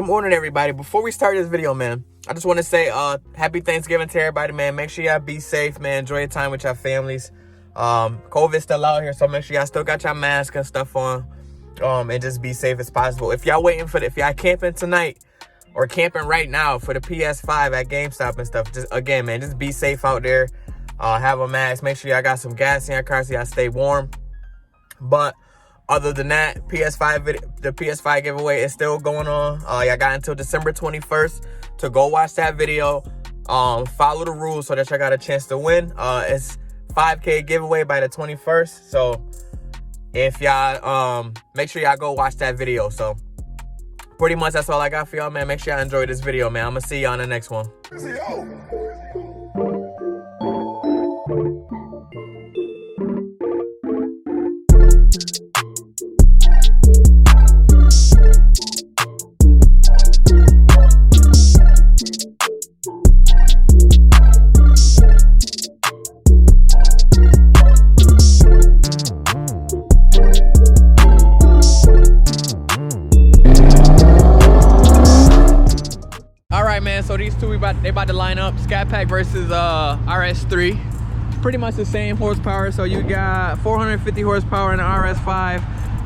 Good morning, everybody. Before we start this video, man, I just want to say happy Thanksgiving to everybody, man. Make sure y'all be safe, man. Enjoy your time with your families. COVID's still out here, so make sure y'all still got your mask and stuff on, and just be safe as possible. If y'all if y'all camping tonight or camping right now for the PS5 at GameStop and stuff, just again, man, just be safe out there. Have a mask. Make sure y'all got some gas in your car so y'all stay warm. But other than that, the PS5 giveaway is still going on. Y'all got until December 21st to go watch that video. Follow the rules so that y'all got a chance to win. It's $5K giveaway by the 21st. So if y'all make sure y'all go watch that video. So pretty much that's all I got for y'all, man. Make sure y'all enjoy this video, man. I'm gonna see y'all in the next one. So these two, they about to line up. ScatPack versus Rs3. Pretty much the same horsepower. So you got 450 horsepower in the Rs5,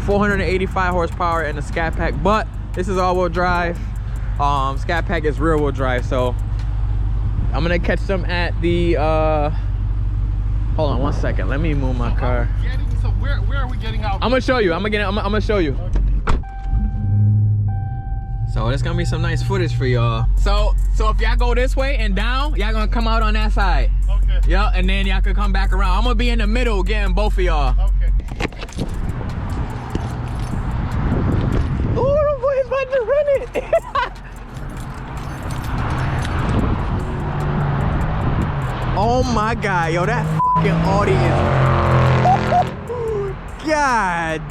485 horsepower in the ScatPack. But this is all-wheel drive. ScatPack is rear-wheel drive. So I'm gonna catch them at the. Hold on 1 second. Let me move my car. So where are we getting out? I'm gonna show you. I'm gonna show you. Okay. So there's gonna be some nice footage for y'all. So if y'all go this way and down, y'all gonna come out on that side. Okay. Yeah, and then y'all could come back around. I'm gonna be in the middle getting both of y'all. Okay. Ooh, the boy's about to run it. Oh my God, yo, that fucking Audi is. God.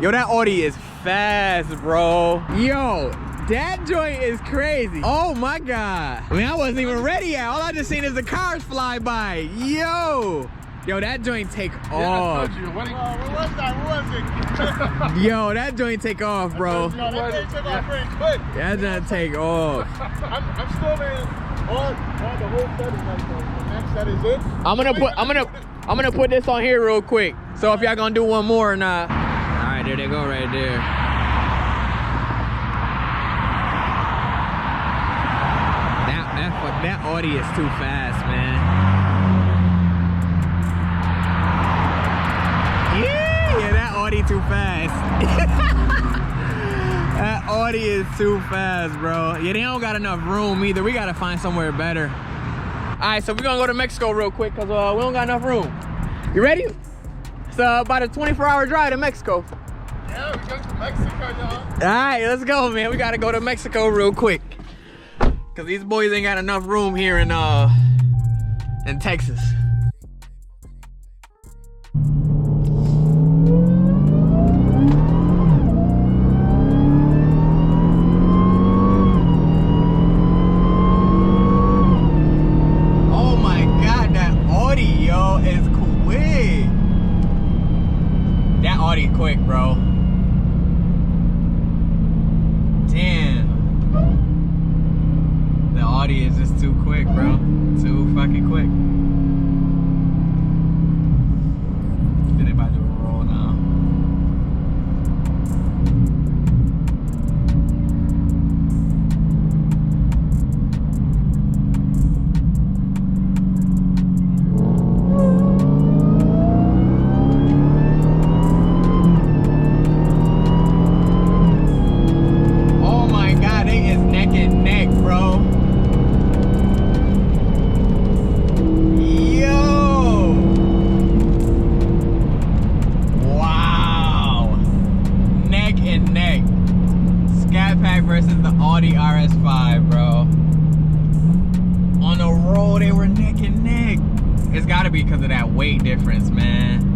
Yo, that Audi is fast, bro. Yo. That joint is crazy. Oh my God. I mean, I wasn't even ready yet. All I just seen is the cars fly by. Yo, that joint take off. I told you. What was that? What was it? Yo, that joint take off, bro. That joint take off very quick. That joint take off. I'm still in on the whole setting right now. The next set is it. I'm gonna put this on here real quick. So if y'all gonna do one more or not. All right, there they go right there. That Audi is too fast, man. Yeah, that Audi too fast. That Audi is too fast, bro. Yeah, they don't got enough room either. We gotta find somewhere better. All right, so we're gonna go to Mexico real quick because we don't got enough room. You ready? It's about a 24-hour drive to Mexico. Yeah, we're going to Mexico, y'all. All right, let's go, man. We gotta go to Mexico real quick. Cause these boys ain't got enough room here in Texas. Oh my God, that Audi, yo, is quick. That Audi quick, bro. Damn. The Audi is just too quick, bro. Too fucking quick. Then they about to roll now. Oh my God, they is neck and neck, bro. ScatPack versus the Audi Rs5, bro. On the road, they were neck and neck. It's gotta be because of that weight difference, man.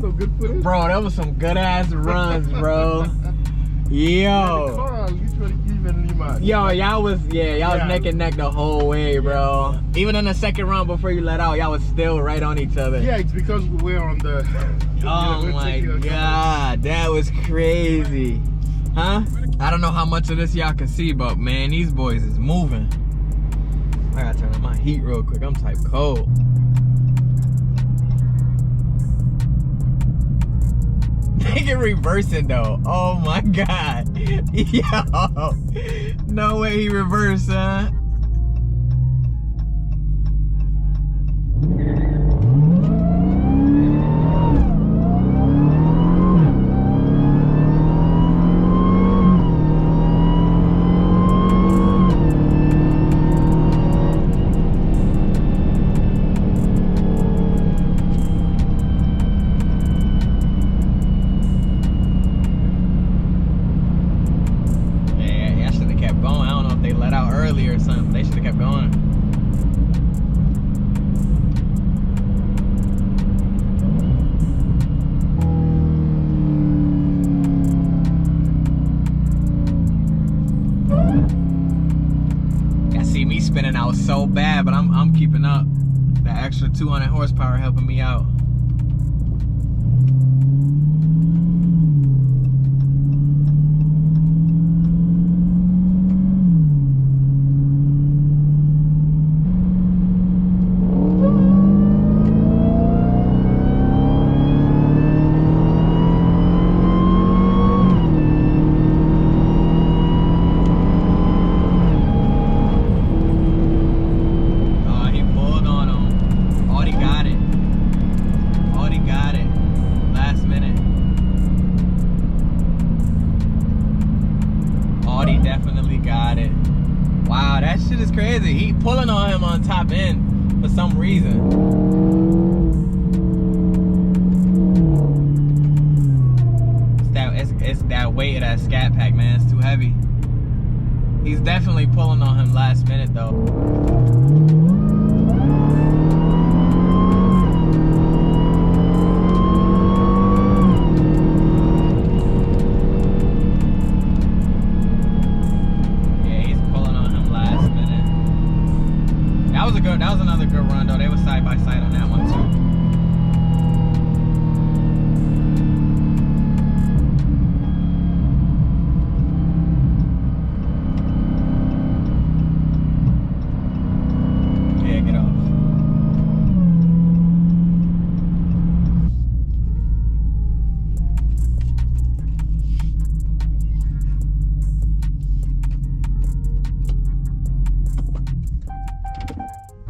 That's some good footage. Bro, that was some good ass runs, bro. Yo. The car literally evenly matched. Yo, y'all was neck and neck the whole way, bro. Even in the second run before you let out, y'all was still right on each other. Yeah, it's because we were on the. Oh my god, that was crazy. Huh? I don't know how much of this y'all can see, but man, these boys is moving. I gotta turn on my heat real quick. I'm type cold. Nigga reversing though. Oh my god. Yo. No way he reversed, son. Spinning out so bad, but I'm keeping up. That extra 200 horsepower helping me out. Crazy. He pulling on him on top end for some reason. It's that weight of that ScatPack, man. It's too heavy. He's definitely pulling on him last minute though. That was another good run though. They were side by side on that one too. Yeah, get off.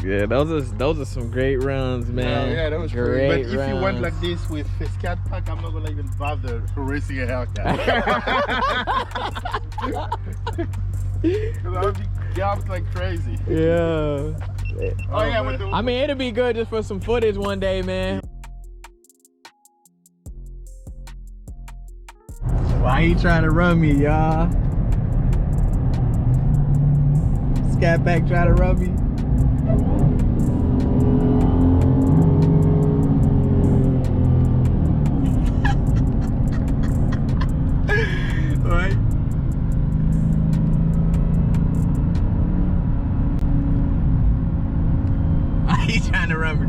Yeah, those are some great runs, man. Yeah, that was great. But if you went like this with the ScatPack, I'm not gonna even bother racing a Hellcat. Because I would be gapped like crazy. Yeah. Oh yeah, I mean, it'd be good just for some footage one day, man. Why he trying to run me, y'all? ScatPack trying to run me. Right? Why he trying to run me?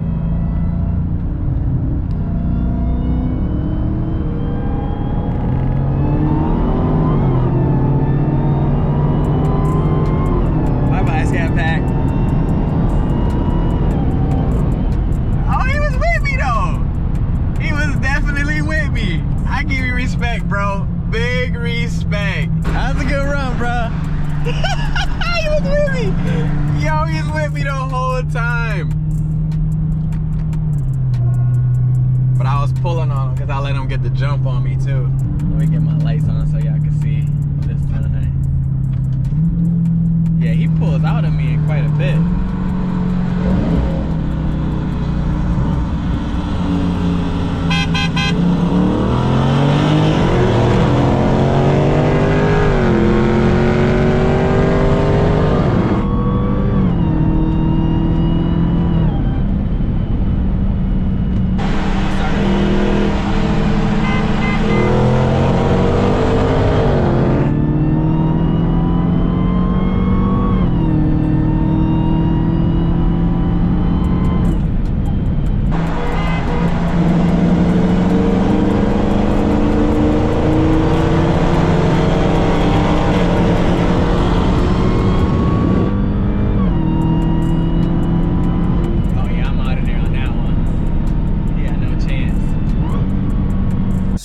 Bye-bye, ScatPack. I give you respect, bro. Big respect. That was a good run, bro. He was with me. Yo, he was with me the whole time. But I was pulling on him because I let him get the jump on me too. Let me get my lights on so y'all can see this time. Yeah, he pulls out of me in quite a bit.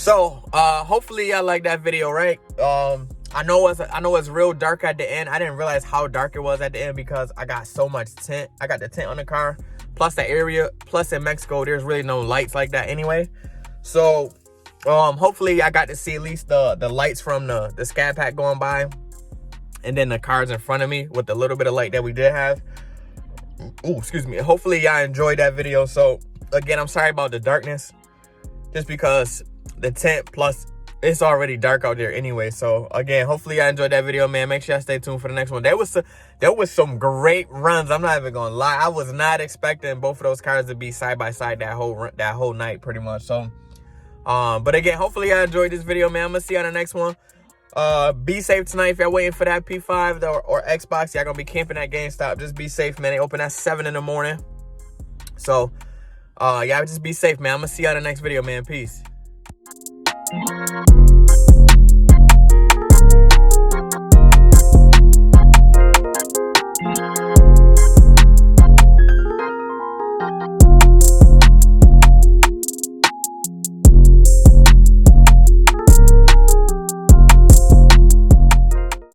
So hopefully y'all like that video, right? I know it's real dark at the end. I didn't realize how dark it was at the end because I got so much tint. I got the tint on the car, plus the area, plus in Mexico there's really no lights like that anyway. So hopefully I got to see at least the lights from the ScatPack going by, and then the cars in front of me with the little bit of light that we did have. Oh, excuse me. Hopefully y'all enjoyed that video. So again, I'm sorry about the darkness, just because the tint, plus it's already dark out there anyway. So again, hopefully y'all enjoyed that video, man. Make sure y'all stay tuned for the next one. There was some great runs. I'm not even gonna lie. I was not expecting both of those cars to be side by side that whole night, pretty much. So but again, hopefully y'all enjoyed this video, man. I'm gonna see you on the next one. Be safe tonight. If y'all waiting for that P5 or Xbox, y'all gonna be camping at GameStop. Just be safe, man. They open at 7 in the morning. So y'all just be safe, man. I'm gonna see you on the next video, man. Peace.